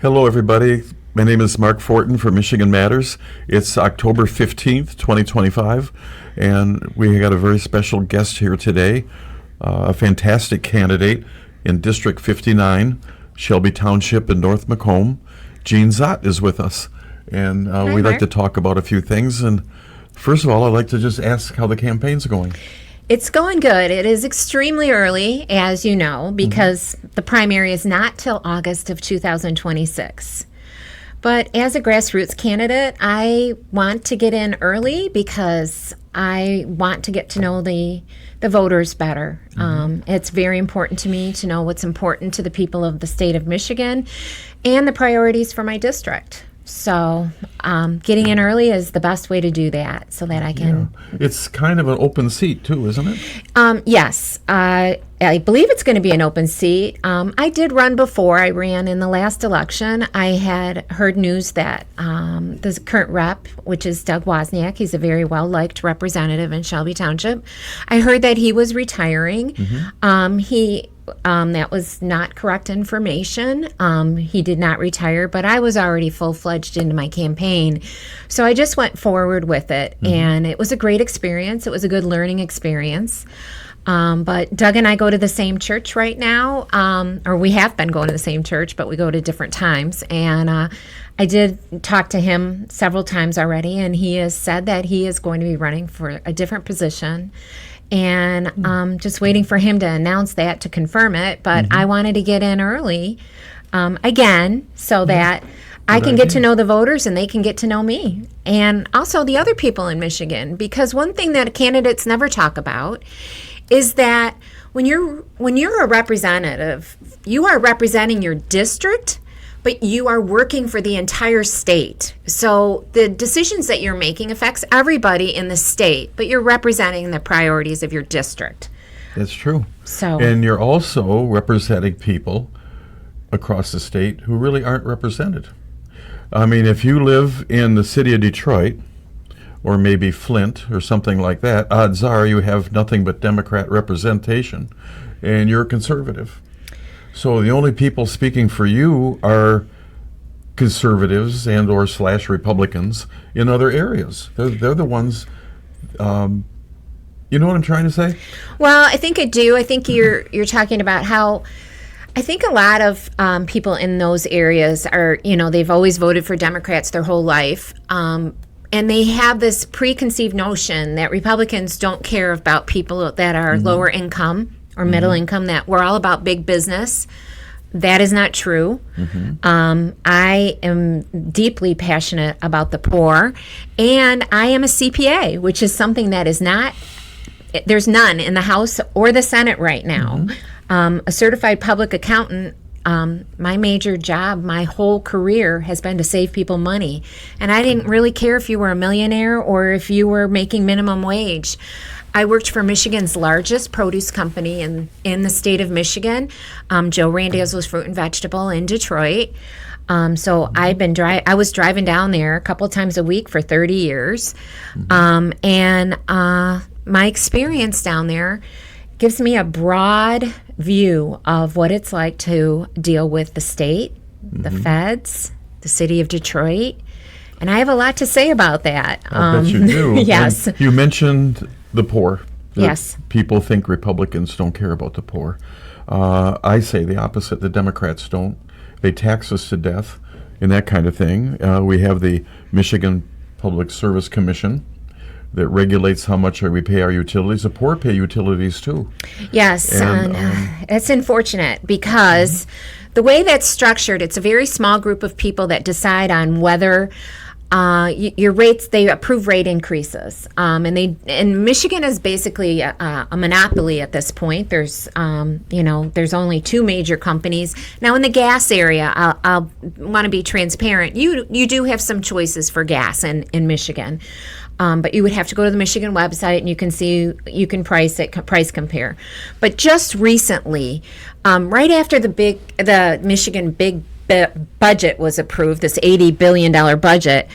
Hello, everybody. My name is Mark Fortin for Michigan Matters. It's October 15th, 2025, and we got a very special guest here today, a fantastic candidate in District 59, Shelby Township in North Macomb. Jean Zott is with us, and we'd like to talk about a few things. And first of all, I'd like to just ask how the campaign's going. It's going good. It is extremely early, as you know, because the primary is not till August of 2026. But as a grassroots candidate, I want to get in early because I want to get to know the voters better. It's very important to me to know what's important to the people of the state of Michigan and the priorities for my district. So getting in early is the best way to do that so that I can... Yeah. It's kind of an open seat, too, isn't it? Yes. I believe it's going to be an open seat. I did run before. I ran in the last election. I had heard news that the current rep, which is Doug Wozniak, he's a very well-liked representative in Shelby Township. I heard that he was retiring. That was not correct information. He did not retire, but I was already full-fledged into my campaign. So I just went forward with it, and it was a great experience. It was a good learning experience. But Doug and I go to the same church right now, or we have been going to the same church, but we go to different times. And I did talk to him several times already, and he has said that he is going to be running for a different position. And just waiting for him to announce that to confirm it. But I wanted to get in early, again, so that I can get to know the voters and they can get to know me. And also the other people in Michigan. Because one thing that candidates never talk about is that when you're a representative, you are representing your district, but you are working for the entire state. So the decisions that you're making affects everybody in the state, but you're representing the priorities of your district. That's true. So, and you're also representing people across the state who really aren't represented. I mean, if you live in the city of Detroit, or maybe Flint or something like that, odds are you have nothing but Democrat representation, and you're conservative. So the only people speaking for you are conservatives and or / Republicans in other areas. They're the ones, you know what I'm trying to say? Well, I think I do. I think you're talking about how I think a lot of people in those areas are, they've always voted for Democrats their whole life. And they have this preconceived notion that Republicans don't care about people that are lower income or middle income, that we're all about big business. That is not true. I am deeply passionate about the poor, and I am a CPA, which is something that is not, there's none in the House or the Senate right now. A certified public accountant, my major job, my whole career has been to save people money. And I didn't really care if you were a millionaire or if you were making minimum wage. I worked for Michigan's largest produce company in the state of Michigan, Joe Randazzo's Fruit and Vegetable in Detroit. So I was driving down there a couple of times a week for 30 years. And my experience down there gives me a broad view of what it's like to deal with the state, the feds, the city of Detroit. And I have a lot to say about that. I bet you do. Yes. And you mentioned the poor. Yes. People think Republicans don't care about the poor. I say the opposite. The Democrats don't. They tax us to death and that kind of thing. We have the Michigan Public Service Commission that regulates how much we pay our utilities. The poor pay utilities too. Yes, and it's unfortunate because the way that's structured, it's a very small group of people that decide on whether your rates, they approve rate increases. And Michigan is basically a monopoly at this point. There's only two major companies. Now in the gas area, I'll want to be transparent. You do have some choices for gas in Michigan. But you would have to go to the Michigan website and you can price compare. But just recently, right after the Michigan big budget was approved, this $80 billion budget,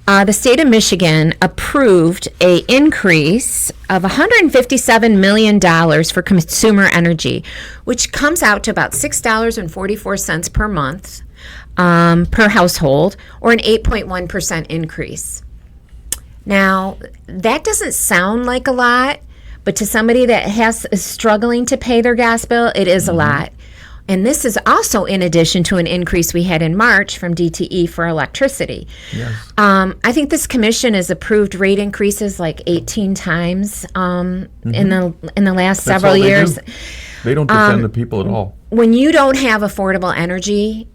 the state of Michigan approved an increase of $157 million for consumer energy, which comes out to about $6.44 per month. per household, or an 8.1% increase. Now, that doesn't sound like a lot, but to somebody that is struggling to pay their gas bill, it is a lot. And this is also in addition to an increase we had in March from DTE for electricity. Yes. I think this commission has approved rate increases like 18 times in the last several all they years. do. They don't defend the people at all. When you don't have affordable energy,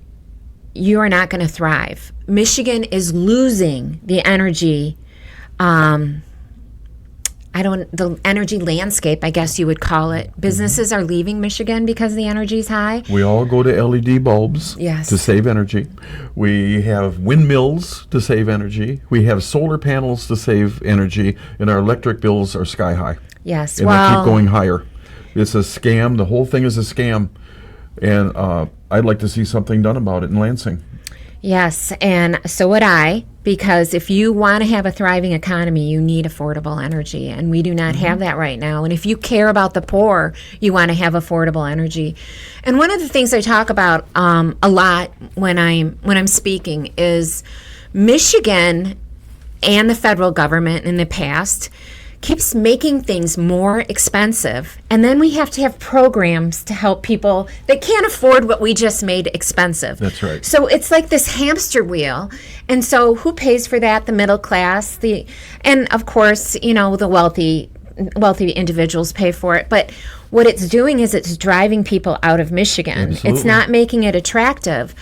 you are not going to thrive. Michigan is losing the energy. The energy landscape, I guess you would call it. Businesses are leaving Michigan because the energy is high. We all go to LED bulbs Yes. to save energy. We have windmills to save energy. We have solar panels to save energy, and our electric bills are sky high. Yes, And they keep going higher. It's a scam. The whole thing is a scam. And I'd like to see something done about it in Lansing. yes, and so would I, because if you want to have a thriving economy, you need affordable energy, and we do not have that right now. And if you care about the poor, you want to have affordable energy. And one of the things I talk about a lot when I'm speaking is Michigan and the federal government in the past keeps making things more expensive, and then we have to have programs to help people that can't afford what we just made expensive. That's right. So it's like this hamster wheel, and so who pays for that? The middle class, and of course, the wealthy individuals pay for it. But what it's doing is it's driving people out of Michigan. Absolutely. It's not making it attractive.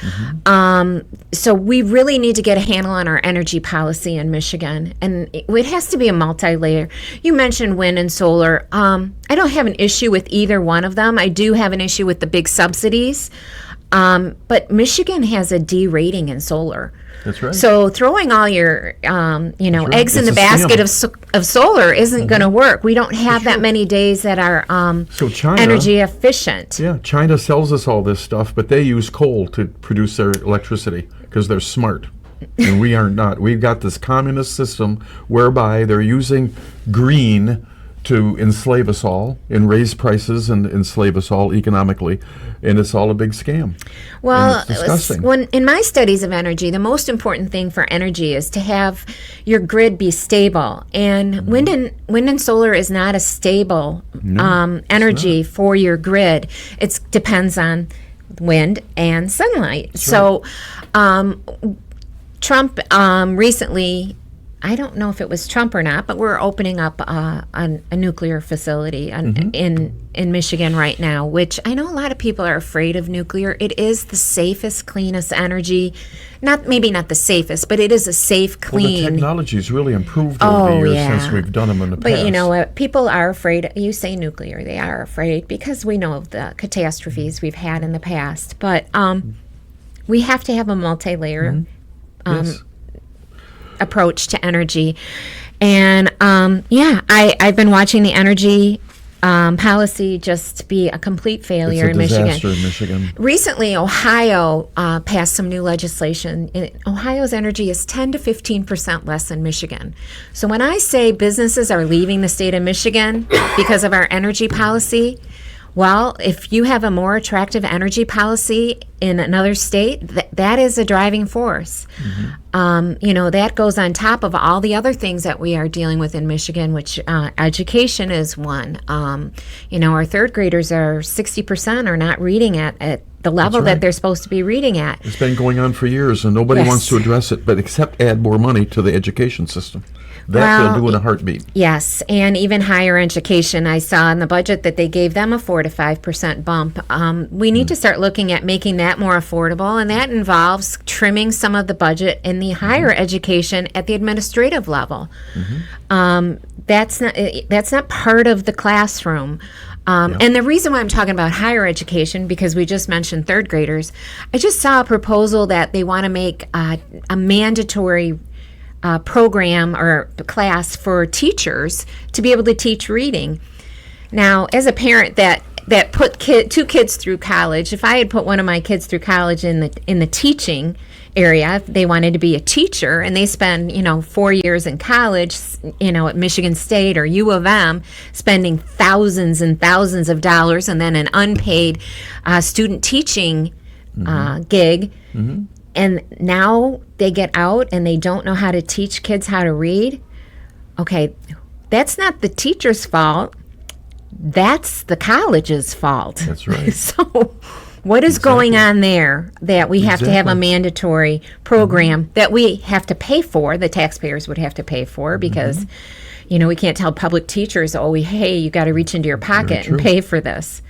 So we really need to get a handle on our energy policy in Michigan, and it has to be a multi-layer. You mentioned wind and solar. I don't have an issue with either one of them. I do have an issue with the big subsidies, but Michigan has a D rating in solar. That's right. So throwing all your, eggs in It's the a basket scam. of solar isn't going to work. We don't have that many days that are So China, energy efficient. Yeah, China sells us all this stuff, but they use coal to produce their electricity because they're smart. And we are not. We've got this communist system whereby they're using green to enslave us all and raise prices and enslave us all economically. And it's all a big scam. Well, And it's disgusting. in my studies of energy, the most important thing for energy is to have your grid be stable. And wind and solar is not a stable energy for your grid. It depends on wind and sunlight. So Trump recently, I don't know if it was Trump or not, but we're opening up a nuclear facility in Michigan right now, which I know a lot of people are afraid of nuclear. It is the safest, cleanest energy. Maybe not the safest, but it is a safe, Well, clean. the technology's really improved over the years since we've done them in the past. But you know what? People are afraid. You say nuclear, they are afraid because we know of the catastrophes we've had in the past. But we have to have a multi-layer Yes. approach to energy. And I've been watching the energy policy just be a complete failure It's in a Michigan. disaster in Michigan. Recently, Ohio passed some new legislation. Ohio's energy is 10 to 15% less than Michigan. So when I say businesses are leaving the state of Michigan because of our energy policy, well, if you have a more attractive energy policy in another state, that is a driving force. That goes on top of all the other things that we are dealing with in Michigan, which education is one. Our third graders are 60% are not reading at the level that they're supposed to be reading at. It's been going on for years, and nobody wants to address it, but except add more money to the education system. That they'll do in a heartbeat. Yes, and even higher education. I saw in the budget that they gave them a 4 to 5% bump. We need to start looking at making that more affordable, and that involves trimming some of the budget in the higher education at the administrative level. That's not part of the classroom. And the reason why I'm talking about higher education, because we just mentioned third graders, I just saw a proposal that they want to make a mandatory program or class for teachers to be able to teach reading. Now, as a parent that put two kids through college, if I had put one of my kids through college in the teaching area, if they wanted to be a teacher and they spend 4 years in college, at Michigan State or U of M, spending thousands and thousands of dollars, and then an unpaid student teaching gig. and now they get out and they don't know how to teach kids how to read. Okay, that's not the teacher's fault. That's the college's fault. That's right. So what is going on there that we have to have a mandatory program that we have to pay for, the taxpayers would have to pay for, because we can't tell public teachers, hey, you got to reach into your pocket and pay for this.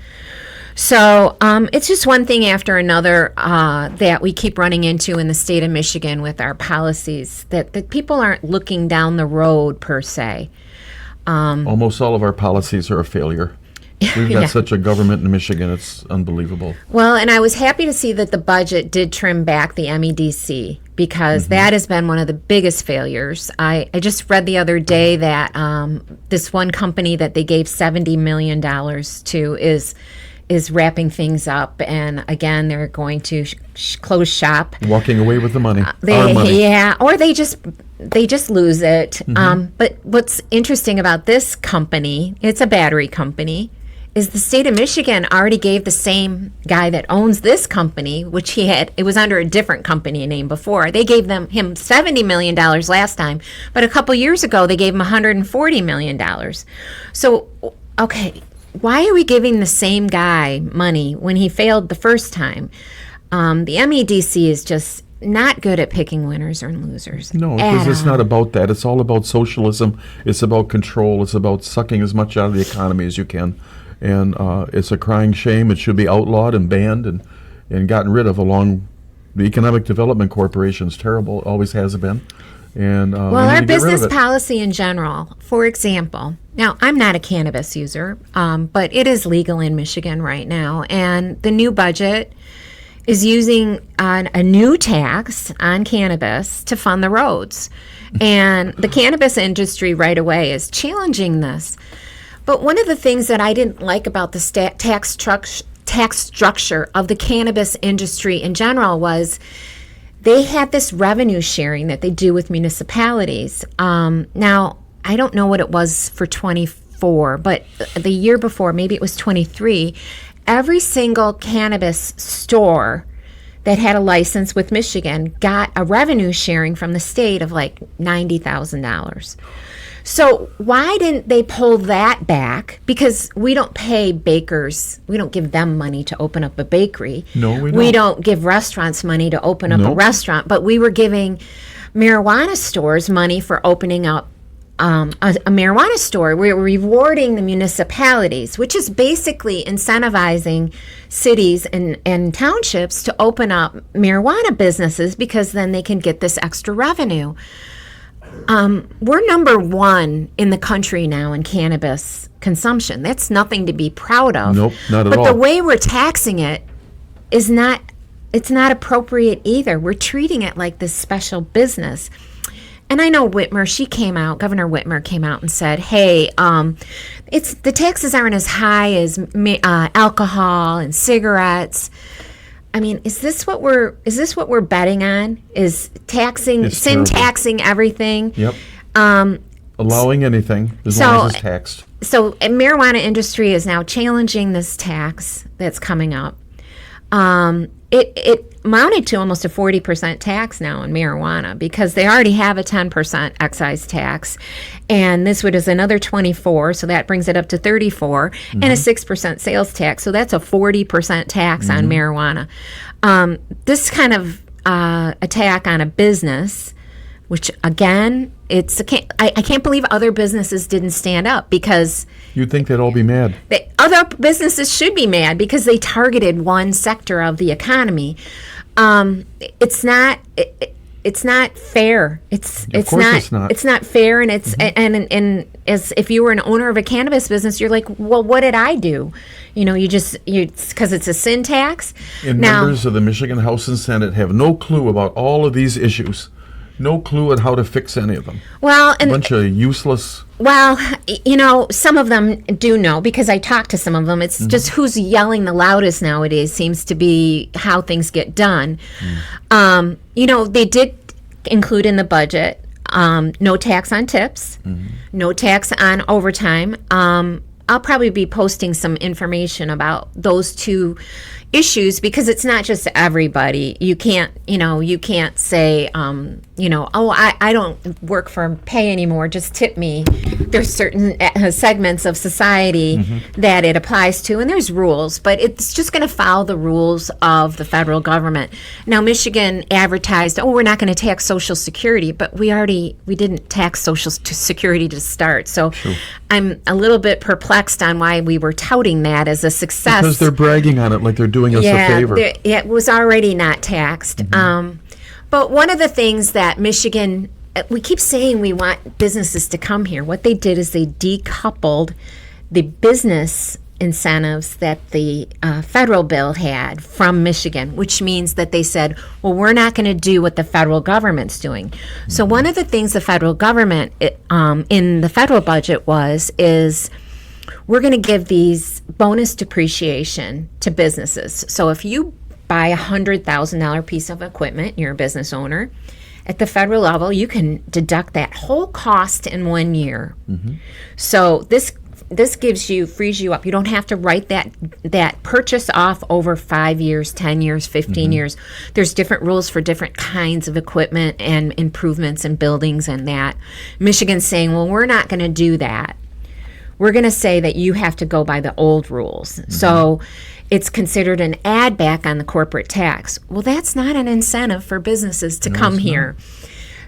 So it's just one thing after another that we keep running into in the state of Michigan with our policies, that people aren't looking down the road per se. Almost all of our policies are a failure. We've got such a government in Michigan, it's unbelievable. Well, and I was happy to see that the budget did trim back the MEDC, because that has been one of the biggest failures. I just read the other day that this one company that they gave $70 million to is wrapping things up, and again, they're going to close shop. Walking away with the money. Our money. Yeah, or they just lose it. But what's interesting about this company, it's a battery company, is the state of Michigan already gave the same guy that owns this company, which it was under a different company name before. They gave him $70 million last time, but a couple years ago they gave him $140 million. So, okay, why are we giving the same guy money when he failed the first time? The MEDC is just not good at picking winners or losers. No, because it's not about that. It's all about socialism. It's about control. It's about sucking as much out of the economy as you can. And it's a crying shame. It should be outlawed and banned and gotten rid of along the Economic Development Corporation. Is terrible. Always has been. And well, our business policy in general, for example, now I'm not a cannabis user, but it is legal in Michigan right now. And the new budget is using a new tax on cannabis to fund the roads. And the cannabis industry right away is challenging this. But one of the things that I didn't like about the tax structure of the cannabis industry in general was they had this revenue sharing that they do with municipalities. Now, I don't know what it was for 24, but the year before, maybe it was 23, every single cannabis store that had a license with Michigan got a revenue sharing from the state of like $90,000. So why didn't they pull that back? Because we don't pay bakers. We don't give them money to open up a bakery. No, we don't. We don't give restaurants money to open up a restaurant. But we were giving marijuana stores money for opening up a marijuana store. We were rewarding the municipalities, which is basically incentivizing cities and townships to open up marijuana businesses, because then they can get this extra revenue. We're number one in the country now in cannabis consumption. That's nothing to be proud of. Nope, not at all. But the way we're taxing it is it's not appropriate either. We're treating it like this special business. And I know Governor Whitmer came out and said, hey, the taxes aren't as high as alcohol and cigarettes. I mean, is this what we're betting on? Is taxing everything? Yep. Allowing anything as long as it's taxed. So, marijuana industry is now challenging this tax that's coming up. It amounted to almost a 40% tax now on marijuana, because they already have a 10% excise tax, and this is another 24, so that brings it up to 34, and a 6% sales tax, so that's a 40% tax on marijuana. This kind of attack on a business, which again, I can't believe other businesses didn't stand up, because you'd think they'd all be mad. Other businesses should be mad because they targeted one sector of the economy. It's not fair. It's not fair, and it's and as if you were an owner of a cannabis business, you're like, well, what did I do? It's because it's a sin tax. And members of the Michigan House and Senate have no clue about all of these issues. No clue on how to fix any of them. Well, a bunch of useless. Well, some of them do know, because I talked to some of them. It's just who's yelling the loudest nowadays seems to be how things get done. They did include in the budget no tax on tips, no tax on overtime. I'll probably be posting some information about those two issues, because it's not just everybody. You can't say, oh, I don't work for pay anymore, just tip me. There's certain segments of society that it applies to, and there's rules, but it's just going to follow the rules of the federal government. Now, Michigan advertised, we're not going to tax Social Security, but we didn't tax Social Security to start. So I'm a little bit perplexed on why we were touting that as a success. Because they're bragging on it like they're doing us a favor. It was already not taxed. But one of the things that Michigan, we keep saying we want businesses to come here. What they did is they decoupled the business incentives that the federal bill had from Michigan, which means that they said, well, we're not going to do what the federal government's doing. So one of the things the federal government in the federal budget is we're going to give these bonus depreciation to businesses. So if you buy a $100,000 piece of equipment, you're a business owner, at the federal level, you can deduct that whole cost in 1 year. So this frees you up. You don't have to write that purchase off over 5 years, 10 years, 15 years. There's different rules for different kinds of equipment and improvements in buildings and that. Michigan's saying, well, we're not going to do that. We're going to say that you have to go by the old rules. So it's considered an add back on the corporate tax. Well, that's not an incentive for businesses to come here.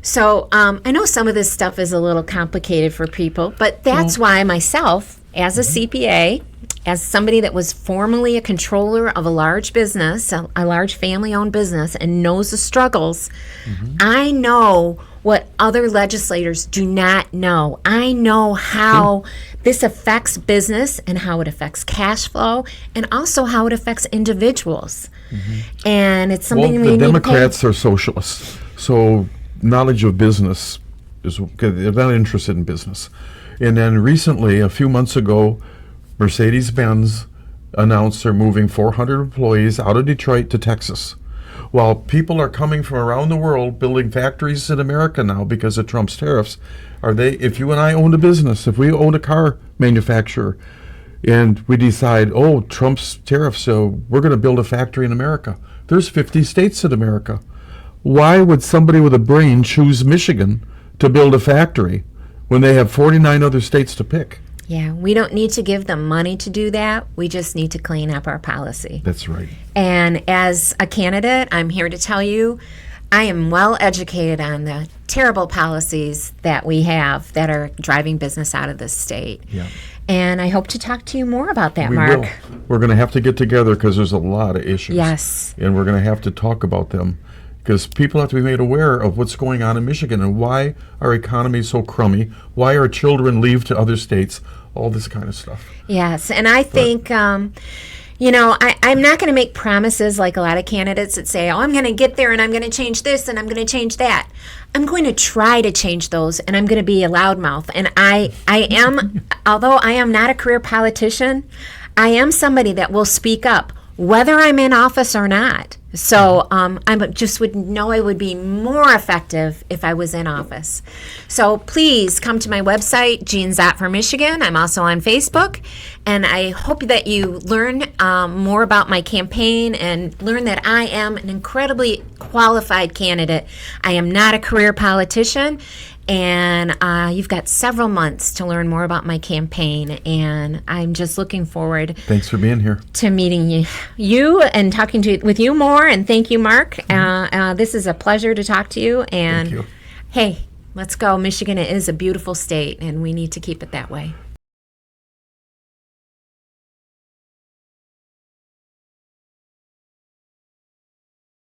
So I know some of this stuff is a little complicated for people, but that's why myself, as a CPA, as somebody that was formerly a controller of a large business, a large family-owned business, and knows the struggles, I know what other legislators do not know. I know how this affects business and how it affects cash flow and also how it affects individuals. And it's something we need to pay. The Democrats are socialists, so knowledge of business they're not interested in business. And then recently, a few months ago, Mercedes-Benz announced they're moving 400 employees out of Detroit to Texas. While people are coming from around the world building factories in America now because of Trump's tariffs, if you and I owned a business, if we owned a car manufacturer, and we decide, Trump's tariffs, so we're going to build a factory in America. There's 50 states in America. Why would somebody with a brain choose Michigan to build a factory when they have 49 other states to pick? Yeah, we don't need to give them money to do that. We just need to clean up our policy. That's right. And as a candidate, I'm here to tell you, I am well educated on the terrible policies that we have that are driving business out of this state. Yeah. And I hope to talk to you more about that, We Mark. will. We're going to have to get together because there's a lot of issues. Yes. And we're going to have to talk about them because people have to be made aware of what's going on in Michigan and why our economy is so crummy, why our children leave to other states, all this kind of stuff. Yes, and I think, I'm not going to make promises like a lot of candidates that say, I'm going to get there and I'm going to change this and I'm going to change that. I'm going to try to change those, and I'm going to be a loudmouth. And I am, although I am not a career politician, I am somebody that will speak up, whether I'm in office or not. So I just would know I would be more effective if I was in office. So please come to my website, Jean Zott for Michigan. I'm also on Facebook. And I hope that you learn more about my campaign and learn that I am an incredibly qualified candidate. I am not a career politician. And you've got several months to learn more about my campaign, and I'm just looking forward. Thanks for being here. To meeting you and talking with you more. And thank you, Mark. This is a pleasure to talk to you. And Thank you. Hey, let's go. Michigan is a beautiful state, and we need to keep it that way.